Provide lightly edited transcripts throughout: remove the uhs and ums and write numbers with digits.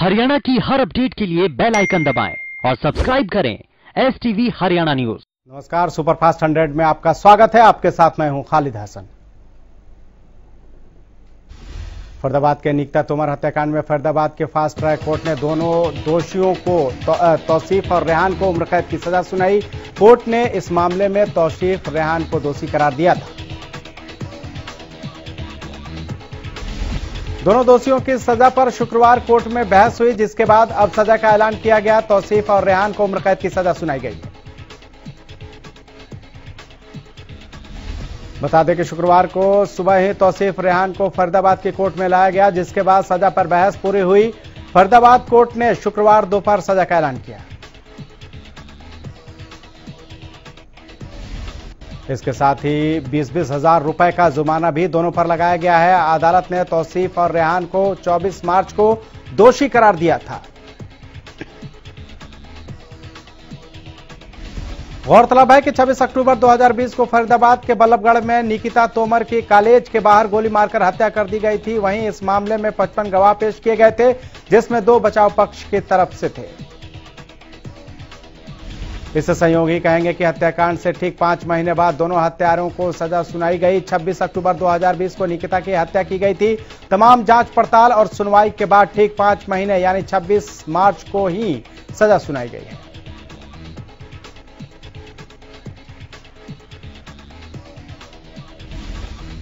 हरियाणा की हर अपडेट के लिए बेल आइकन दबाएं और सब्सक्राइब करें STV हरियाणा न्यूज। नमस्कार, सुपरफास्ट 100 में आपका स्वागत है। आपके साथ मैं हूं खालिद हसन। फरीदाबाद के निकिता तोमर हत्याकांड में फरीदाबाद के फास्ट ट्रैक कोर्ट ने दोनों दोषियों को तौसीफ और रेहान को उम्र कैद की सजा सुनाई। कोर्ट ने इस मामले में तौसीफ रेहान को दोषी करार दिया था। दोनों दोषियों की सजा पर शुक्रवार कोर्ट में बहस हुई, जिसके बाद अब सजा का ऐलान किया गया। तौसीफ और रेहान को उम्र कैद की सजा सुनाई गई। बता दें कि शुक्रवार को सुबह ही तौसीफ रेहान को फरीदाबाद की कोर्ट में लाया गया, जिसके बाद सजा पर बहस पूरी हुई। फरीदाबाद कोर्ट ने शुक्रवार दोपहर सजा का ऐलान किया। इसके साथ ही 20-20 हजार रुपए का जुर्माना भी दोनों पर लगाया गया है। अदालत ने तौसीफ और रेहान को 24 मार्च को दोषी करार दिया था। गौरतलब है कि 26 अक्टूबर 2020 को फरीदाबाद के बल्लभगढ़ में निकिता तोमर की कॉलेज के बाहर गोली मारकर हत्या कर दी गई थी। वहीं इस मामले में 55 गवाह पेश किए गए थे, जिसमें 2 बचाव पक्ष की तरफ से थे। इससे सहयोगी कहेंगे कि हत्याकांड से ठीक 5 महीने बाद दोनों हत्यारों को सजा सुनाई गई। 26 अक्टूबर 2020 को निकिता की हत्या की गई थी। तमाम जांच पड़ताल और सुनवाई के बाद ठीक 5 महीने यानी 26 मार्च को ही सजा सुनाई गई है।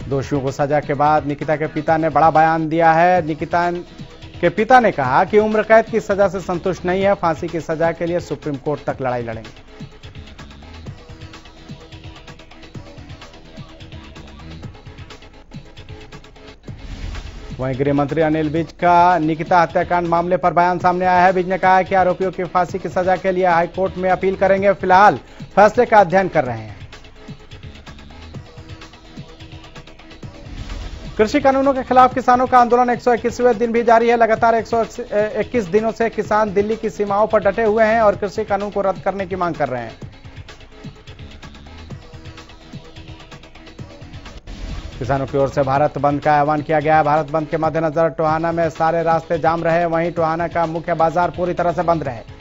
दोषियों को सजा के बाद निकिता के पिता ने बड़ा बयान दिया है। निकिता के पिता ने कहा कि उम्र कैद की सजा से संतुष्ट नहीं है, फांसी की सजा के लिए सुप्रीम कोर्ट तक लड़ाई लड़ेंगे। वहीं गृह मंत्री अनिल विज का निकिता हत्याकांड मामले पर बयान सामने आया है। विज ने कहा है कि आरोपियों की फांसी की सजा के लिए हाईकोर्ट में अपील करेंगे। फिलहाल फैसले का अध्ययन कर रहे हैं। कृषि कानूनों के खिलाफ किसानों का आंदोलन 121वें दिन भी जारी है। लगातार 121 दिनों से किसान दिल्ली की सीमाओं पर डटे हुए हैं और कृषि कानून को रद्द करने की मांग कर रहे हैं। किसानों की ओर से भारत बंद का आह्वान किया गया है। भारत बंद के मद्देनजर टोहाना में सारे रास्ते जाम रहे। वहीं टोहाना का मुख्य बाजार पूरी तरह से बंद रहे।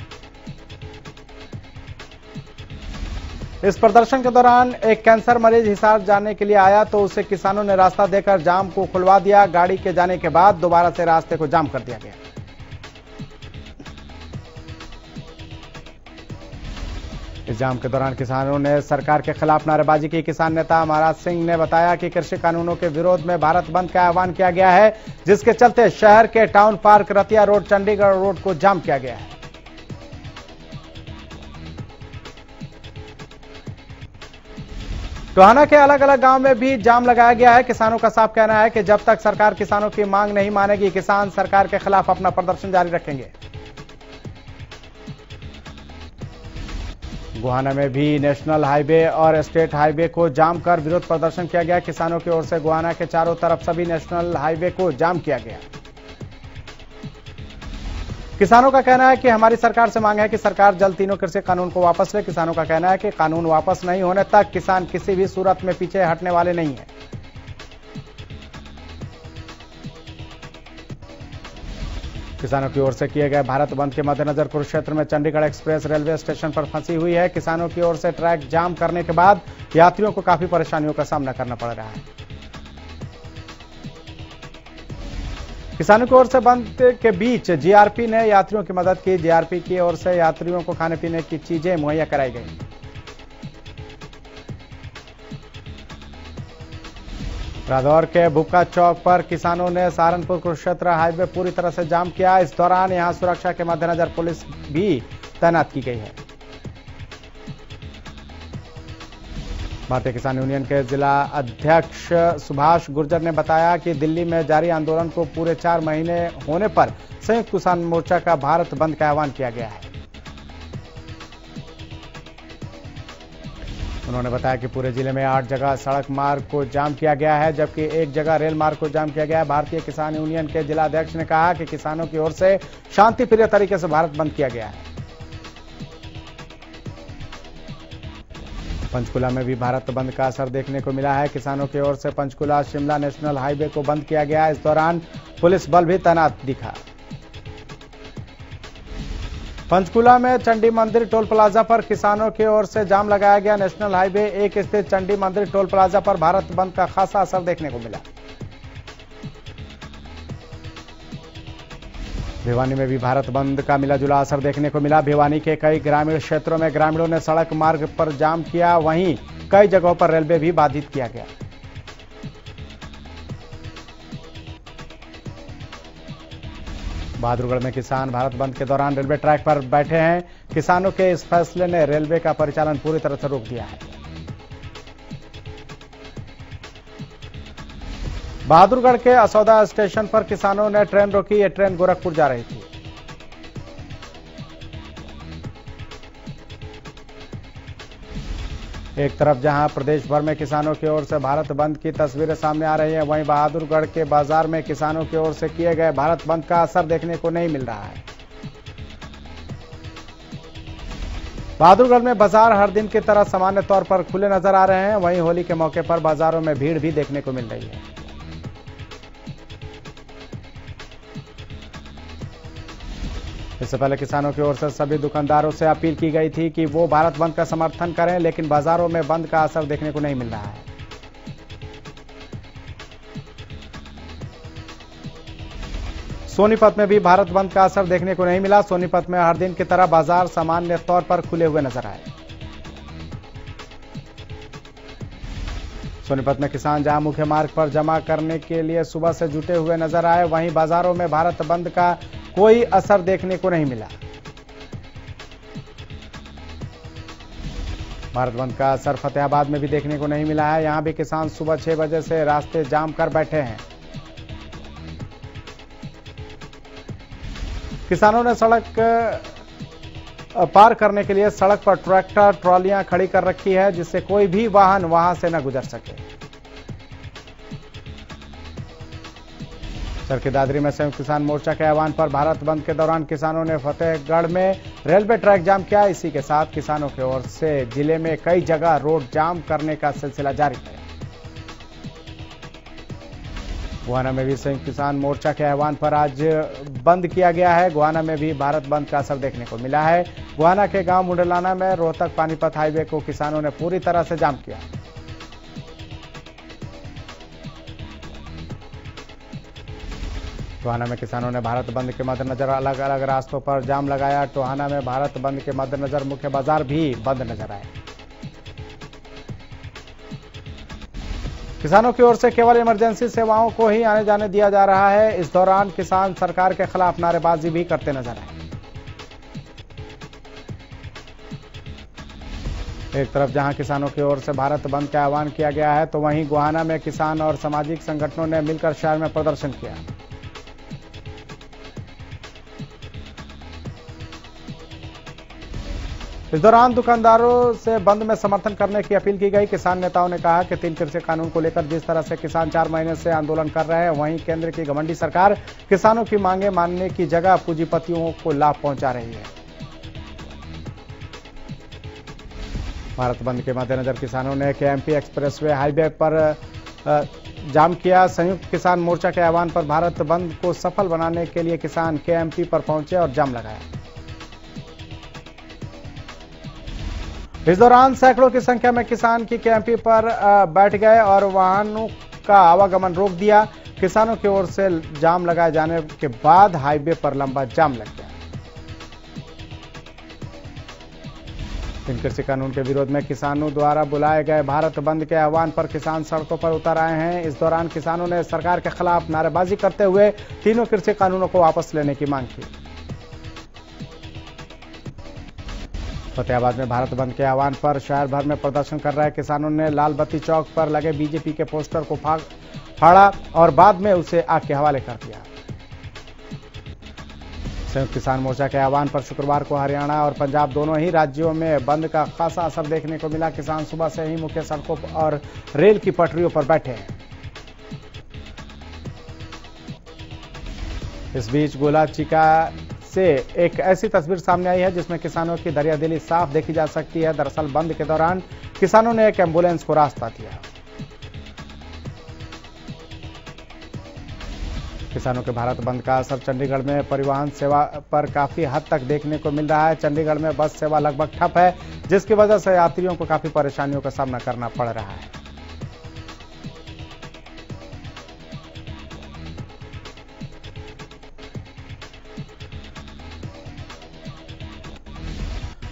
इस प्रदर्शन के दौरान एक कैंसर मरीज हिसार जाने के लिए आया, तो उसे किसानों ने रास्ता देकर जाम को खुलवा दिया। गाड़ी के जाने के बाद दोबारा से रास्ते को जाम कर दिया गया। इस जाम के दौरान किसानों ने सरकार के खिलाफ नारेबाजी की। किसान नेता महाराज सिंह ने बताया कि कृषि कानूनों के विरोध में भारत बंद का आह्वान किया गया है, जिसके चलते शहर के town park, Ratia road, Chandigarh road को जाम किया गया है। टोहाना के अलग अलग गांव में भी जाम लगाया गया है। किसानों का साफ कहना है कि जब तक सरकार किसानों की मांग नहीं मानेगी, किसान सरकार के खिलाफ अपना प्रदर्शन जारी रखेंगे। गोहाना में भी नेशनल हाईवे और स्टेट हाईवे को जाम कर विरोध प्रदर्शन किया गया। किसानों की ओर से गोहाना के चारों तरफ सभी नेशनल हाईवे को जाम किया गया। किसानों का कहना है कि हमारी सरकार से मांग है कि सरकार जल्द तीनों कृषि कानून को वापस ले। किसानों का कहना है कि कानून वापस नहीं होने तक किसान किसी भी सूरत में पीछे हटने वाले नहीं हैं। किसानों की ओर से किए गए भारत बंद के मद्देनजर कुरुक्षेत्र में चंडीगढ़ एक्सप्रेस रेलवे स्टेशन पर फंसी हुई है। किसानों की ओर से ट्रैक जाम करने के बाद यात्रियों को काफी परेशानियों का सामना करना पड़ रहा है। किसानों की ओर से बंद के बीच जीआरपी ने यात्रियों की मदद की। जीआरपी की ओर से यात्रियों को खाने पीने की चीजें मुहैया कराई गई। रादौर के भुक्का चौक पर किसानों ने सहारनपुर कुरुक्षेत्र हाईवे पूरी तरह से जाम किया। इस दौरान यहां सुरक्षा के मद्देनजर पुलिस भी तैनात की गई है। भारतीय किसान यूनियन के जिला अध्यक्ष सुभाष गुर्जर ने बताया कि दिल्ली में जारी आंदोलन को पूरे 4 महीने होने पर संयुक्त किसान मोर्चा का भारत बंद का आह्वान किया गया है। उन्होंने बताया कि पूरे जिले में 8 जगह सड़क मार्ग को जाम किया गया है, जबकि 1 जगह रेल मार्ग को जाम किया गया है। भारतीय किसान यूनियन के जिला अध्यक्ष ने कहा कि किसानों की ओर से शांतिप्रिय तरीके से भारत बंद किया गया है। पंचकुला में भी भारत बंद का असर देखने को मिला है। किसानों की ओर से पंचकुला शिमला नेशनल हाईवे को बंद किया गया। इस दौरान पुलिस बल भी तैनात दिखा। पंचकुला में चंडी मंदिर टोल प्लाजा पर किसानों की ओर से जाम लगाया गया। नेशनल हाईवे 1 स्थित चंडी मंदिर टोल प्लाजा पर भारत बंद का खासा असर देखने को मिला। भिवानी में भी भारत बंद का मिला जुला असर देखने को मिला। भिवानी के कई ग्रामीण क्षेत्रों में ग्रामीणों ने सड़क मार्ग पर जाम किया, वहीं कई जगहों पर रेलवे भी बाधित किया गया। बहादुरगढ़ में किसान भारत बंद के दौरान रेलवे ट्रैक पर बैठे हैं। किसानों के इस फैसले ने रेलवे का परिचालन पूरी तरह से रोक दिया है। बहादुरगढ़ के असौदा स्टेशन पर किसानों ने ट्रेन रोकी। ये ट्रेन गोरखपुर जा रही थी। एक तरफ जहां प्रदेश भर में किसानों की ओर से भारत बंद की तस्वीरें सामने आ रही हैं, वहीं बहादुरगढ़ के बाजार में किसानों की ओर से किए गए भारत बंद का असर देखने को नहीं मिल रहा है। बहादुरगढ़ में बाजार हर दिन की तरह सामान्य तौर पर खुले नजर आ रहे हैं, वहीं होली के मौके पर बाजारों में भीड़ भी देखने को मिल रही है। इससे पहले किसानों की ओर से सभी दुकानदारों से अपील की गई थी कि वो भारत बंद का समर्थन करें, लेकिन बाजारों में बंद का असर देखने को नहीं मिल रहा है। सोनीपत में भी भारत बंद का असर देखने को नहीं मिला। सोनीपत में हर दिन की तरह बाजार सामान्य तौर पर खुले हुए नजर आए। सोनीपत में किसान जहां मुख्य मार्ग पर जमा करने के लिए सुबह से जुटे हुए नजर आए, वहीं बाजारों में भारत बंद का कोई असर देखने को नहीं मिला। भारत बंद का असर फतेहाबाद में भी देखने को नहीं मिला है। यहां भी किसान सुबह 6 बजे से रास्ते जाम कर बैठे हैं। किसानों ने सड़क पार करने के लिए सड़क पर ट्रैक्टर ट्रॉलियां खड़ी कर रखी है, जिससे कोई भी वाहन वहां से न गुजर सके। चरखी दादरी में संयुक्त किसान मोर्चा के आह्वान पर भारत बंद के दौरान किसानों ने फतेहगढ़ में रेलवे ट्रैक जाम किया। इसी के साथ किसानों की ओर से जिले में कई जगह रोड जाम करने का सिलसिला जारी है। गोहाना में भी संयुक्त किसान मोर्चा के आह्वान पर आज बंद किया गया है। गोहाना में भी भारत बंद का असर देखने को मिला है। गोहाना के गांव मुंडलाना में रोहतक पानीपत हाईवे को किसानों ने पूरी तरह से जाम किया। टोहाना में किसानों ने भारत बंद के मद्देनजर अलग अलग रास्तों पर जाम लगाया। टोहाना में भारत बंद के मद्देनजर मुख्य बाजार भी बंद नजर आए। किसानों की ओर से केवल इमरजेंसी सेवाओं को ही आने जाने दिया जा रहा है। इस दौरान किसान सरकार के खिलाफ नारेबाजी भी करते नजर आए। एक तरफ जहां किसानों की ओर से भारत बंद का आह्वान किया गया है, तो वहीं गोहाना में किसान और सामाजिक संगठनों ने मिलकर शहर में प्रदर्शन किया। इस दौरान दुकानदारों से बंद में समर्थन करने की अपील की गई। किसान नेताओं ने कहा कि 3 कृषि कानून को लेकर जिस तरह से किसान 4 महीने से आंदोलन कर रहे हैं, वहीं केंद्र की घमंडी सरकार किसानों की मांगे मानने की जगह पूंजीपतियों को लाभ पहुंचा रही है। भारत बंद के मद्देनजर किसानों ने केएमपी एक्सप्रेसवे हाईवे पर जाम किया। संयुक्त किसान मोर्चा के आह्वान पर भारत बंद को सफल बनाने के लिए किसान केएमपी पर पहुंचे और जाम लगाया। इस दौरान सैकड़ों की संख्या में किसान की केएमपी पर बैठ गए और वाहनों का आवागमन रोक दिया। किसानों की ओर से जाम लगाए जाने के बाद हाईवे पर लंबा जाम लग गया। इन कृषि कानून के विरोध में किसानों द्वारा बुलाए गए भारत बंद के आह्वान पर किसान सड़कों पर उतर आए हैं। इस दौरान किसानों ने सरकार के खिलाफ नारेबाजी करते हुए तीनों कृषि कानूनों को वापस लेने की मांग की। फतेहाबाद में भारत बंद के आह्वान पर शहर भर में प्रदर्शन कर रहे किसानों ने लाल बत्ती चौक पर लगे बीजेपी के पोस्टर को फाड़ा और बाद में उसे आग के हवाले कर दिया। संयुक्त किसान मोर्चा के आह्वान पर शुक्रवार को हरियाणा और पंजाब दोनों ही राज्यों में बंद का खासा असर देखने को मिला। किसान सुबह से ही मुख्य सड़कों और रेल की पटरियों पर बैठे हैं। इस बीच गोला चिका से एक ऐसी तस्वीर सामने आई है जिसमें किसानों की दरियादिली साफ देखी जा सकती है। दरअसल बंद के दौरान किसानों ने एक एम्बुलेंस को रास्ता दिया। किसानों के भारत बंद का असर चंडीगढ़ में परिवहन सेवा पर काफी हद तक देखने को मिल रहा है। चंडीगढ़ में बस सेवा लगभग ठप है, जिसकी वजह से यात्रियों को काफी परेशानियों का सामना करना पड़ रहा है।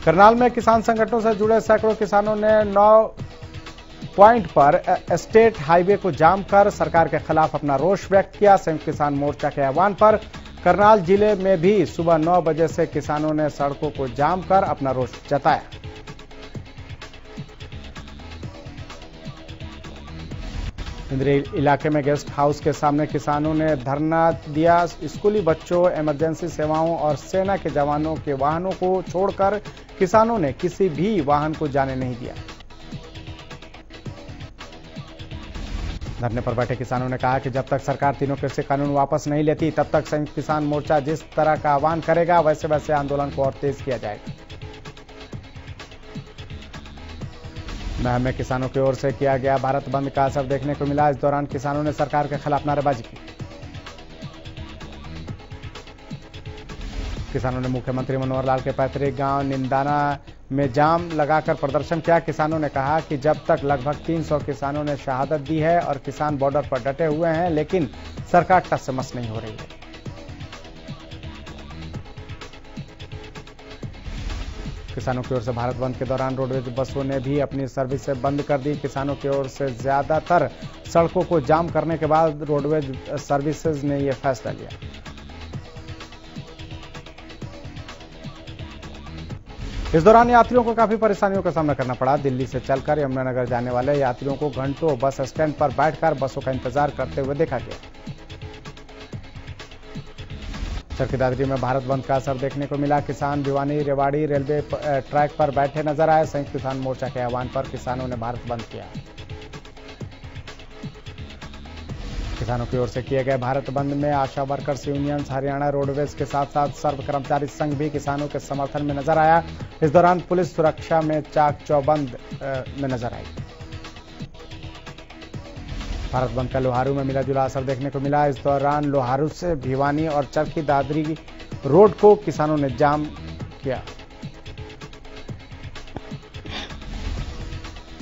करनाल में किसान संगठनों से जुड़े सैकड़ों किसानों ने 9 पॉइंट पर स्टेट हाईवे को जाम कर सरकार के खिलाफ अपना रोष व्यक्त किया। संयुक्त किसान मोर्चा के आह्वान पर करनाल जिले में भी सुबह 9 बजे से किसानों ने सड़कों को जाम कर अपना रोष जताया। इंद्री इलाके में गेस्ट हाउस के सामने किसानों ने धरना दिया। स्कूली बच्चों, इमरजेंसी सेवाओं और सेना के जवानों के वाहनों को छोड़कर किसानों ने किसी भी वाहन को जाने नहीं दिया। धरने पर बैठे किसानों ने कहा कि जब तक सरकार तीनों कृषि कानून वापस नहीं लेती, तब तक संयुक्त किसान मोर्चा जिस तरह का आह्वान करेगा, वैसे वैसे आंदोलन को और तेज किया जाएगा। महम में किसानों की ओर से किया गया भारत बंद का असर देखने को मिला। इस दौरान किसानों ने सरकार के खिलाफ नारेबाजी की। किसानों ने मुख्यमंत्री मनोहर लाल के पैतृक गांव निंदाना में जाम लगाकर प्रदर्शन किया। किसानों ने कहा कि जब तक लगभग 300 किसानों ने शहादत दी है और किसान बॉर्डर पर डटे हुए हैं, लेकिन सरकार टस से मस नहीं हो रही है। किसानों की ओर से भारत बंद के दौरान रोडवेज बसों ने भी अपनी सर्विस बंद कर दी। किसानों की ओर से ज्यादातर सड़कों को जाम करने के बाद रोडवेज सर्विसेज ने यह फैसला लिया। इस दौरान यात्रियों को काफी परेशानियों का सामना करना पड़ा। दिल्ली से चलकर यमुनानगर जाने वाले यात्रियों को घंटों बस स्टैंड पर बैठकर बसों का इंतजार करते हुए देखा गया। चरखी दादरी में भारत बंद का असर देखने को मिला। किसान भिवानी रेवाड़ी रेलवे ट्रैक पर बैठे नजर आए। संयुक्त किसान मोर्चा के आह्वान पर किसानों ने भारत बंद किया। किसानों की ओर से किए गए भारत बंद में आशा वर्कर्स यूनियंस, हरियाणा रोडवेज के साथ साथ सर्व कर्मचारी संघ भी किसानों के समर्थन में नजर आया। इस दौरान पुलिस सुरक्षा में चाक चौबंद में नजर आई। भारत बंद का लोहारू में मिला जुला असर देखने को मिला। इस दौरान लोहारू से भिवानी और चरखी दादरी रोड को किसानों ने जाम किया।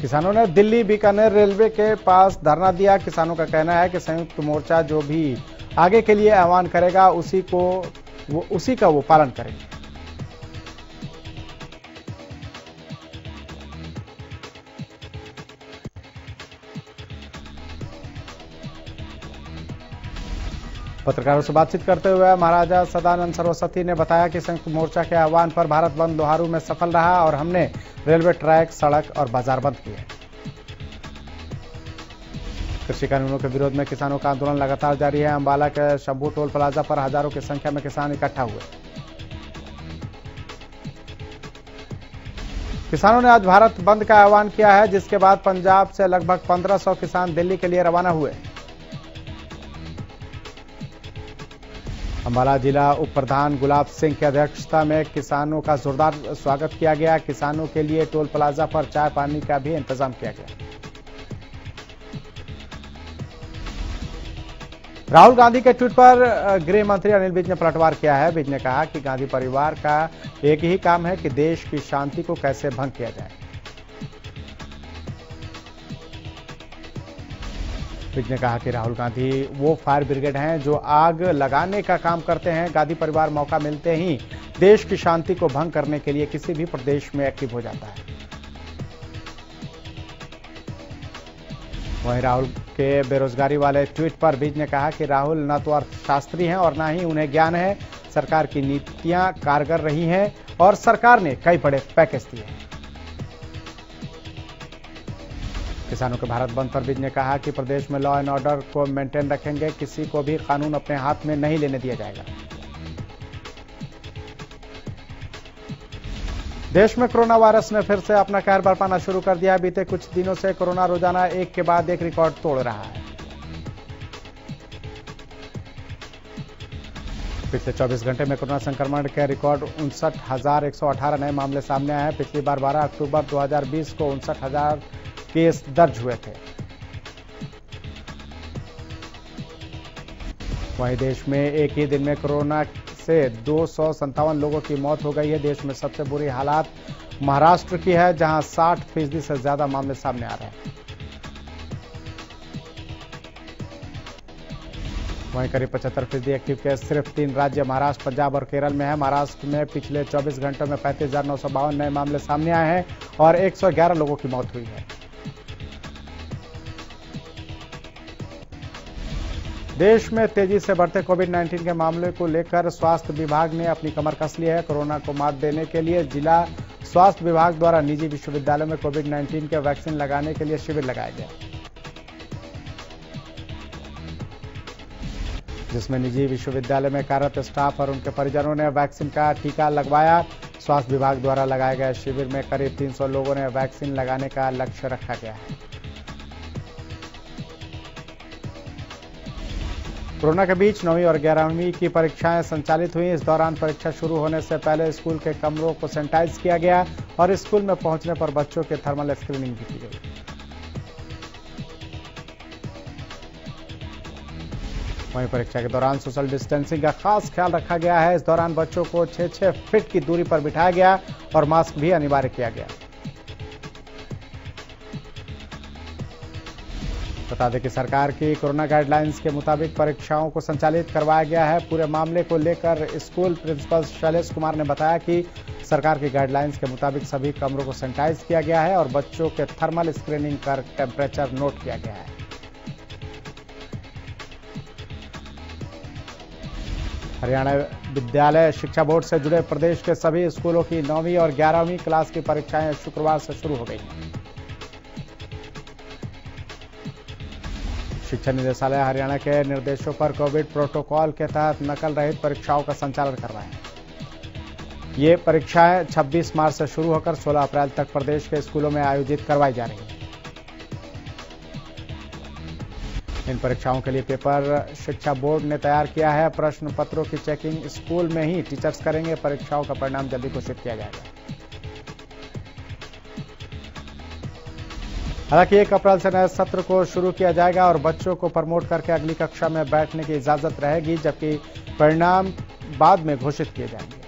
किसानों ने दिल्ली बीकानेर रेलवे के पास धरना दिया। किसानों का कहना है कि संयुक्त मोर्चा जो भी आगे के लिए आह्वान करेगा, उसी का वो पालन करेंगे। पत्रकारों से बातचीत करते हुए महाराजा सदानंद सरस्वती ने बताया कि संयुक्त मोर्चा के आह्वान पर भारत बंद लोहारू में सफल रहा और हमने रेलवे ट्रैक, सड़क और बाजार बंद किए। कृषि कानूनों के विरोध में किसानों का आंदोलन लगातार जारी है। अंबाला के शंभू टोल प्लाजा पर हजारों की संख्या में किसान इकट्ठा हुए। किसानों ने आज भारत बंद का आह्वान किया है, जिसके बाद पंजाब से लगभग 1500 किसान दिल्ली के लिए रवाना हुए। अंबाला जिला उप प्रधान गुलाब सिंह की अध्यक्षता में किसानों का जोरदार स्वागत किया गया। किसानों के लिए टोल प्लाजा पर चाय पानी का भी इंतजाम किया गया। राहुल गांधी के ट्वीट पर गृह मंत्री अनिल विज ने पलटवार किया है। विज ने कहा कि गांधी परिवार का एक ही काम है कि देश की शांति को कैसे भंग किया जाए। विज ने कहा कि राहुल गांधी वो फायर ब्रिगेड हैं जो आग लगाने का काम करते हैं। गांधी परिवार मौका मिलते ही देश की शांति को भंग करने के लिए किसी भी प्रदेश में एक्टिव हो जाता है। वहीं राहुल के बेरोजगारी वाले ट्वीट पर विज ने कहा कि राहुल न तो अर्थशास्त्री हैं और न ही उन्हें ज्ञान है। सरकार की नीतियां कारगर रही हैं और सरकार ने कई बड़े पैकेज दिए हैं। किसानों के भारत बंद पर विज ने कहा कि प्रदेश में लॉ एंड ऑर्डर को मेंटेन रखेंगे। किसी को भी कानून अपने हाथ में नहीं लेने दिया जाएगा। देश में कोरोना वायरस ने फिर से अपना कहर बरपाना शुरू कर दिया। बीते कुछ दिनों से कोरोना रोजाना एक के बाद एक रिकॉर्ड तोड़ रहा है। पिछले 24 घंटे में कोरोना संक्रमण के रिकॉर्ड 59,118 नए मामले सामने आए हैं। पिछली बार 12 अक्टूबर 2020 को 59,000 केस दर्ज हुए थे। वहीं देश में एक ही दिन में कोरोना से 257 लोगों की मौत हो गई है। देश में सबसे बुरी हालात महाराष्ट्र की है, जहां 60% से ज्यादा मामले सामने आ रहे हैं। वहीं करीब 75% एक्टिव केस सिर्फ 3 राज्य महाराष्ट्र, पंजाब और केरल में है। महाराष्ट्र में पिछले 24 घंटों में 35,952 नए मामले सामने आए हैं और 111 लोगों की मौत हुई है। देश में तेजी से बढ़ते कोविड-19 के मामले को लेकर स्वास्थ्य विभाग ने अपनी कमर कस ली है। कोरोना को मात देने के लिए जिला स्वास्थ्य विभाग द्वारा निजी विश्वविद्यालयों में कोविड-19 के वैक्सीन लगाने के लिए शिविर लगाया गया, जिसमें निजी विश्वविद्यालय में कार्यरत स्टाफ और उनके परिजनों ने वैक्सीन का टीका लगवाया। स्वास्थ्य विभाग द्वारा लगाए गए शिविर में करीब 300 लोगों ने वैक्सीन लगाने का लक्ष्य रखा गया है। कोरोना के बीच 9वीं और 11वीं की परीक्षाएं संचालित हुई। इस दौरान परीक्षा शुरू होने से पहले स्कूल के कमरों को सैनिटाइज किया गया और स्कूल में पहुंचने पर बच्चों के थर्मल स्क्रीनिंग भी की गई। वहीं परीक्षा के दौरान सोशल डिस्टेंसिंग का खास ख्याल रखा गया है। इस दौरान बच्चों को 6-6 फीट की दूरी पर बिठाया गया और मास्क भी अनिवार्य किया गया। बता दें कि सरकार की कोरोना गाइडलाइंस के मुताबिक परीक्षाओं को संचालित करवाया गया है। पूरे मामले को लेकर स्कूल प्रिंसिपल शैलेश कुमार ने बताया कि सरकार की गाइडलाइंस के मुताबिक सभी कमरों को सैनिटाइज किया गया है और बच्चों के थर्मल स्क्रीनिंग कर टेम्परेचर नोट किया गया है। हरियाणा विद्यालय शिक्षा बोर्ड से जुड़े प्रदेश के सभी स्कूलों की 9वीं और 11वीं क्लास की परीक्षाएं शुक्रवार से शुरू हो गई हैं। शिक्षा निदेशालय हरियाणा के निर्देशों पर कोविड प्रोटोकॉल के तहत नकल रहित परीक्षाओं का संचालन करवाए। ये परीक्षाएं 26 मार्च से शुरू होकर 16 अप्रैल तक प्रदेश के स्कूलों में आयोजित करवाई जा रही हैं। इन परीक्षाओं के लिए पेपर शिक्षा बोर्ड ने तैयार किया है। प्रश्न पत्रों की चेकिंग स्कूल में ही टीचर्स करेंगे। परीक्षाओं का परिणाम जल्दी घोषित किया जाएगा। हालांकि 1 अप्रैल से नए सत्र को शुरू किया जाएगा और बच्चों को प्रमोट करके अगली कक्षा में बैठने की इजाजत रहेगी, जबकि परिणाम बाद में घोषित किए जाएंगे।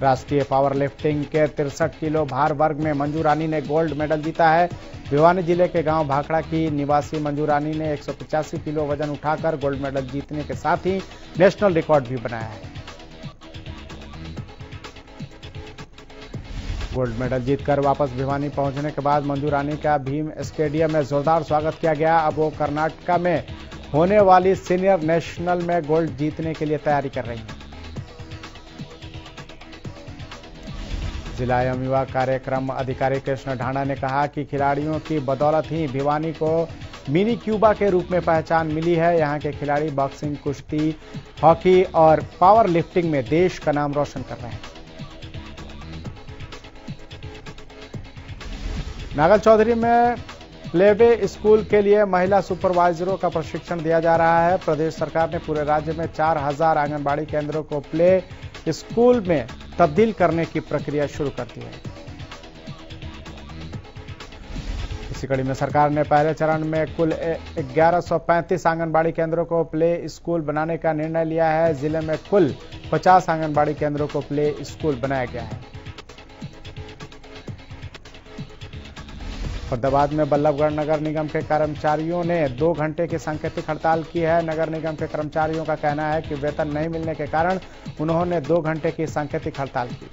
राष्ट्रीय पावर लिफ्टिंग के 63 किलो भार वर्ग में मंजू रानी ने गोल्ड मेडल जीता है। भिवानी जिले के गांव भाखड़ा की निवासी मंजू रानी ने 185 किलो वजन उठाकर गोल्ड मेडल जीतने के साथ ही नेशनल रिकॉर्ड भी बनाया है। गोल्ड मेडल जीतकर वापस भिवानी पहुंचने के बाद मंजू रानी का भीम स्टेडियम में जोरदार स्वागत किया गया। अब वो कर्नाटक में होने वाली सीनियर नेशनल में गोल्ड जीतने के लिए तैयारी कर रही हैं। जिला एवं युवा कार्यक्रम अधिकारी कृष्ण ढाणा ने कहा कि खिलाड़ियों की बदौलत ही भिवानी को मिनी क्यूबा के रूप में पहचान मिली है। यहां के खिलाड़ी बॉक्सिंग, कुश्ती, हॉकी और पावर लिफ्टिंग में देश का नाम रोशन कर रहे हैं। नागल चौधरी में प्लेवे स्कूल के लिए महिला सुपरवाइजरों का प्रशिक्षण दिया जा रहा है। प्रदेश सरकार ने पूरे राज्य में 4000 आंगनबाड़ी केंद्रों को प्ले स्कूल में तब्दील करने की प्रक्रिया शुरू कर दी है। इसी कड़ी में सरकार ने पहले चरण में कुल 1135 आंगनबाड़ी केंद्रों को प्ले स्कूल बनाने का निर्णय लिया है। जिले में कुल 50 आंगनबाड़ी केंद्रों को प्ले स्कूल बनाया गया है। फरीदाबाद में बल्लभगढ़ नगर निगम के कर्मचारियों ने 2 घंटे की सांकेतिक हड़ताल की है। नगर निगम के कर्मचारियों का कहना है कि वेतन नहीं मिलने के कारण उन्होंने 2 घंटे की सांकेतिक हड़ताल की।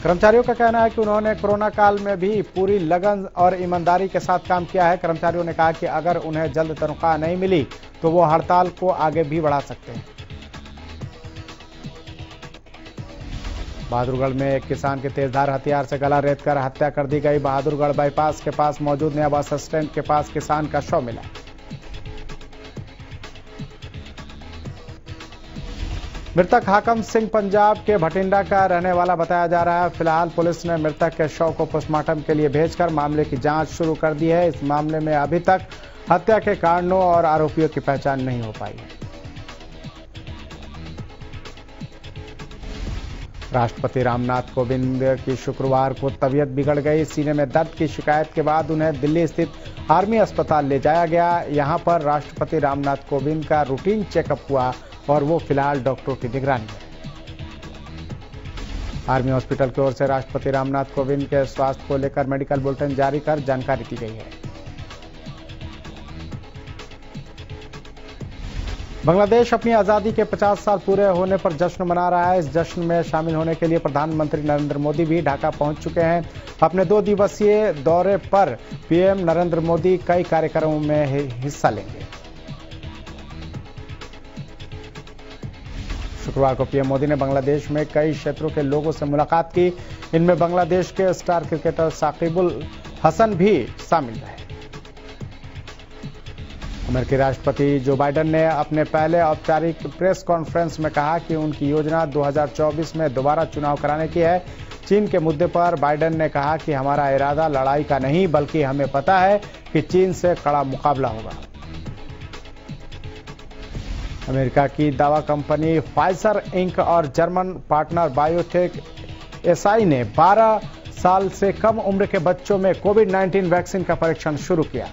कर्मचारियों का कहना है कि उन्होंने कोरोना काल में भी पूरी लगन और ईमानदारी के साथ काम किया है। कर्मचारियों ने कहा कि अगर उन्हें जल्द तनख्वाह नहीं मिली तो वो हड़ताल को आगे भी बढ़ा सकते हैं। बहादुरगढ़ में एक किसान के तेजधार हथियार से गला रेतकर हत्या कर दी गई। बहादुरगढ़ बाईपास के पास मौजूद नया बस स्टैंड के पास किसान का शव मिला। मृतक हाकम सिंह पंजाब के भटिंडा का रहने वाला बताया जा रहा है। फिलहाल पुलिस ने मृतक के शव को पोस्टमार्टम के लिए भेजकर मामले की जांच शुरू कर दी है। इस मामले में अभी तक हत्या के कारणों और आरोपियों की पहचान नहीं हो पाई है। राष्ट्रपति रामनाथ कोविंद की शुक्रवार को तबीयत बिगड़ गई। सीने में दर्द की शिकायत के बाद उन्हें दिल्ली स्थित आर्मी अस्पताल ले जाया गया। यहां पर राष्ट्रपति रामनाथ कोविंद का रूटीन चेकअप हुआ और वो फिलहाल डॉक्टरों की निगरानी में। आर्मी हॉस्पिटल की ओर से राष्ट्रपति रामनाथ कोविंद के स्वास्थ्य को लेकर मेडिकल बुलेटिन जारी कर जानकारी दी गई है। बांग्लादेश अपनी आजादी के 50 साल पूरे होने पर जश्न मना रहा है। इस जश्न में शामिल होने के लिए प्रधानमंत्री नरेंद्र मोदी भी ढाका पहुंच चुके हैं। अपने 2 दिवसीय दौरे पर पीएम नरेंद्र मोदी कई कार्यक्रमों में हिस्सा लेंगे। शुक्रवार को पीएम मोदी ने बांग्लादेश में कई क्षेत्रों के लोगों से मुलाकात की। इनमें बांग्लादेश के स्टार क्रिकेटर साकिबुल हसन भी शामिल रहे। अमेरिकी राष्ट्रपति जो बाइडेन ने अपने पहले औपचारिक प्रेस कॉन्फ्रेंस में कहा कि उनकी योजना 2024 में दोबारा चुनाव कराने की है। चीन के मुद्दे पर बाइडेन ने कहा कि हमारा इरादा लड़ाई का नहीं, बल्कि हमें पता है कि चीन से कड़ा मुकाबला होगा। अमेरिका की दवा कंपनी फाइजर इंक और जर्मन पार्टनर बायोटेक एसआई ने 12 साल से कम उम्र के बच्चों में कोविड-19 वैक्सीन का परीक्षण शुरू किया।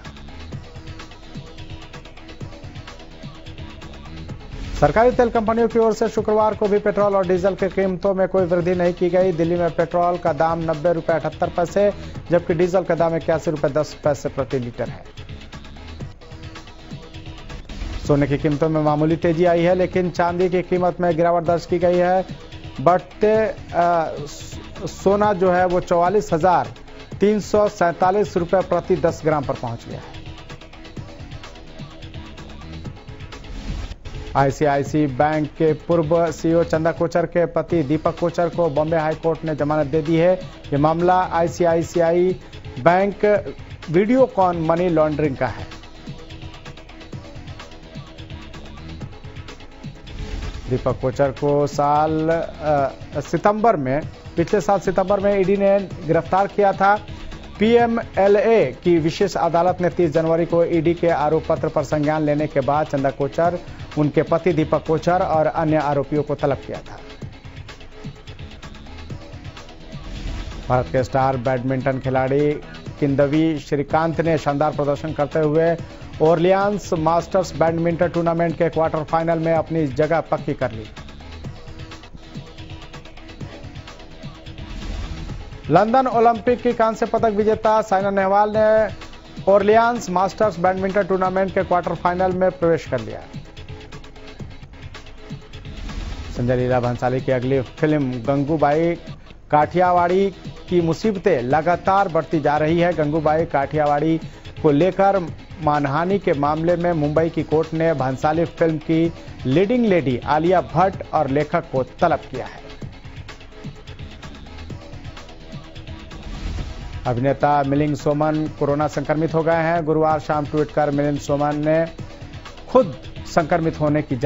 सरकारी तेल कंपनियों की ओर से शुक्रवार को भी पेट्रोल और डीजल की कीमतों में कोई वृद्धि नहीं की गई। दिल्ली में पेट्रोल का दाम 90 रुपये 78 पैसे, जबकि डीजल का दाम 81 रुपये 10 पैसे प्रति लीटर है। सोने की कीमतों में मामूली तेजी आई है, लेकिन चांदी की कीमत में गिरावट दर्ज की गई है। बढ़ते सोना जो है वो 44,347 रुपये प्रति 10 ग्राम पर पहुंच गया है। आईसीआईसी बैंक के पूर्व सीईओ चंदा कोचर के पति दीपक कोचर को बॉम्बे हाईकोर्ट ने जमानत दे दी है। ये मामला ICICI bank Videocon money laundering का है। दीपक कोचर को पिछले साल सितंबर में ईडी ने गिरफ्तार किया था। पीएमएलए की विशेष अदालत ने 30 जनवरी को ईडी के आरोप पत्र पर संज्ञान लेने के बाद चंदा कोचर, उनके पति दीपक कोचर और अन्य आरोपियों को तलब किया था। भारत के स्टार बैडमिंटन खिलाड़ी किदंबी श्रीकांत ने शानदार प्रदर्शन करते हुए ओरलियांस मास्टर्स बैडमिंटन टूर्नामेंट के क्वार्टर फाइनल में अपनी जगह पक्की कर ली। लंदन ओलंपिक की कांस्य पदक विजेता साइना नेहवाल ने ओरलियांस मास्टर्स बैडमिंटन टूर्नामेंट के क्वार्टर फाइनल में प्रवेश कर लिया। संजय लीला भंसाली की अगली फिल्म गंगूबाई काठियावाड़ी की मुसीबतें लगातार बढ़ती जा रही है। गंगूबाई काठियावाड़ी को लेकर मानहानि के मामले में मुंबई की कोर्ट ने भंसाली फिल्म की लीडिंग लेडी आलिया भट्ट और लेखक को तलब किया है। अभिनेता मिलिंद सोमन कोरोना संक्रमित हो गए हैं। गुरुवार शाम ट्वीट कर मिलिंद सोमन ने खुद संक्रमित होने की